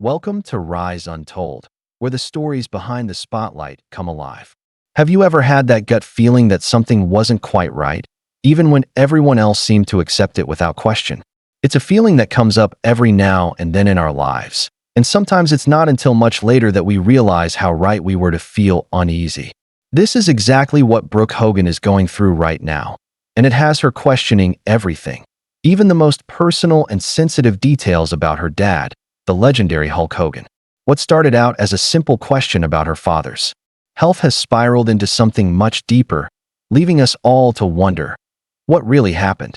Welcome to Rise Untold, where the stories behind the spotlight come alive. Have you ever had that gut feeling that something wasn't quite right, even when everyone else seemed to accept it without question? It's a feeling that comes up every now and then in our lives, and sometimes it's not until much later that we realize how right we were to feel uneasy. This is exactly what Brooke Hogan is going through right now, and it has her questioning everything, even the most personal and sensitive details about her dad, the legendary Hulk Hogan. What started out as a simple question about her father's health has spiraled into something much deeper, leaving us all to wonder what really happened.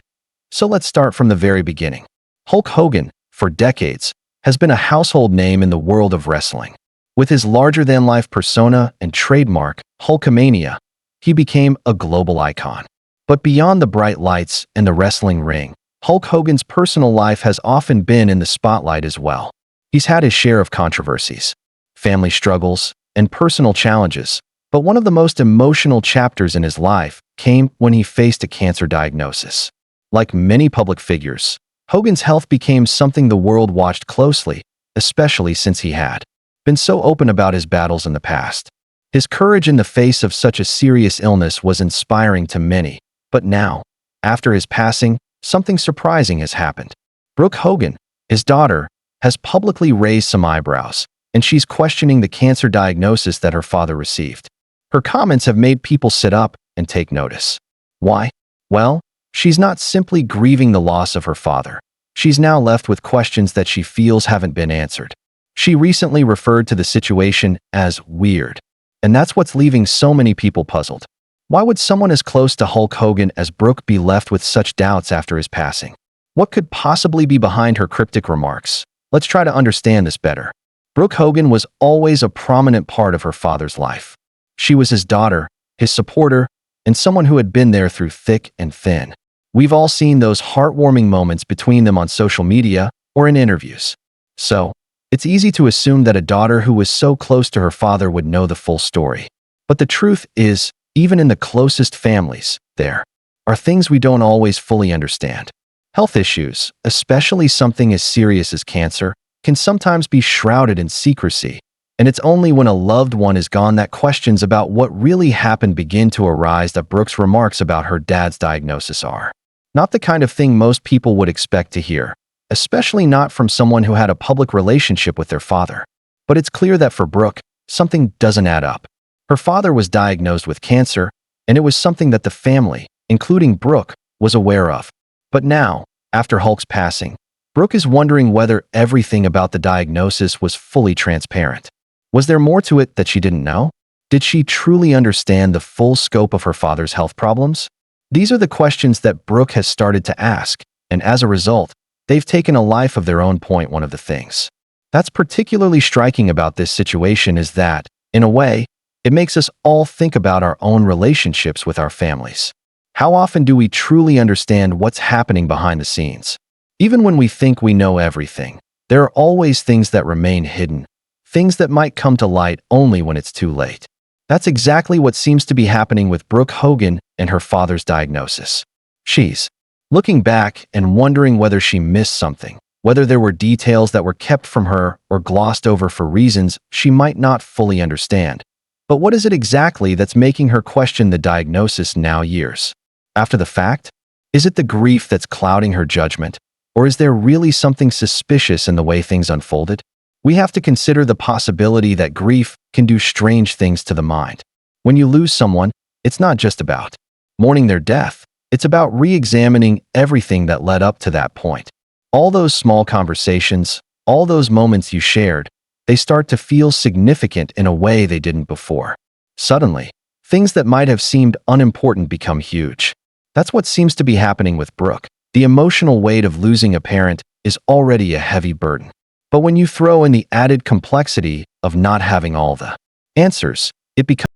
So let's start from the very beginning. Hulk Hogan, for decades, has been a household name in the world of wrestling. With his larger-than-life persona and trademark, Hulkamania, he became a global icon. But beyond the bright lights and the wrestling ring, Hulk Hogan's personal life has often been in the spotlight as well. He's had his share of controversies, family struggles, and personal challenges, but one of the most emotional chapters in his life came when he faced a cancer diagnosis. Like many public figures, Hogan's health became something the world watched closely, especially since he had been so open about his battles in the past. His courage in the face of such a serious illness was inspiring to many, but now, after his passing, something surprising has happened. Brooke Hogan, his daughter, has publicly raised some eyebrows, and she's questioning the cancer diagnosis that her father received. Her comments have made people sit up and take notice. Why? Well, she's not simply grieving the loss of her father. She's now left with questions that she feels haven't been answered. She recently referred to the situation as weird, and that's what's leaving so many people puzzled. Why would someone as close to Hulk Hogan as Brooke be left with such doubts after his passing? What could possibly be behind her cryptic remarks? Let's try to understand this better. Brooke Hogan was always a prominent part of her father's life. She was his daughter, his supporter, and someone who had been there through thick and thin. We've all seen those heartwarming moments between them on social media or in interviews. So, it's easy to assume that a daughter who was so close to her father would know the full story. But the truth is, even in the closest families, there are things we don't always fully understand. Health issues, especially something as serious as cancer, can sometimes be shrouded in secrecy, and it's only when a loved one is gone that questions about what really happened begin to arise. That Brooke's remarks about her dad's diagnosis are not the kind of thing most people would expect to hear, especially not from someone who had a public relationship with their father. But it's clear that for Brooke, something doesn't add up. Her father was diagnosed with cancer, and it was something that the family, including Brooke, was aware of. But now, after Hulk's passing, Brooke is wondering whether everything about the diagnosis was fully transparent. Was there more to it that she didn't know? Did she truly understand the full scope of her father's health problems? These are the questions that Brooke has started to ask, and as a result, they've taken a life of their own. One of the things that's particularly striking about this situation is that, in a way, it makes us all think about our own relationships with our families. How often do we truly understand what's happening behind the scenes? Even when we think we know everything, there are always things that remain hidden, things that might come to light only when it's too late. That's exactly what seems to be happening with Brooke Hogan and her father's diagnosis. She's looking back and wondering whether she missed something, whether there were details that were kept from her or glossed over for reasons she might not fully understand. But what is it exactly that's making her question the diagnosis now, years after the fact? Is it the grief that's clouding her judgment, or is there really something suspicious in the way things unfolded? We have to consider the possibility that grief can do strange things to the mind. When you lose someone, it's not just about mourning their death. It's about re-examining everything that led up to that point. All those small conversations, all those moments you shared, they start to feel significant in a way they didn't before. Suddenly, things that might have seemed unimportant become huge. That's what seems to be happening with Brooke. The emotional weight of losing a parent is already a heavy burden. But when you throw in the added complexity of not having all the answers, it becomes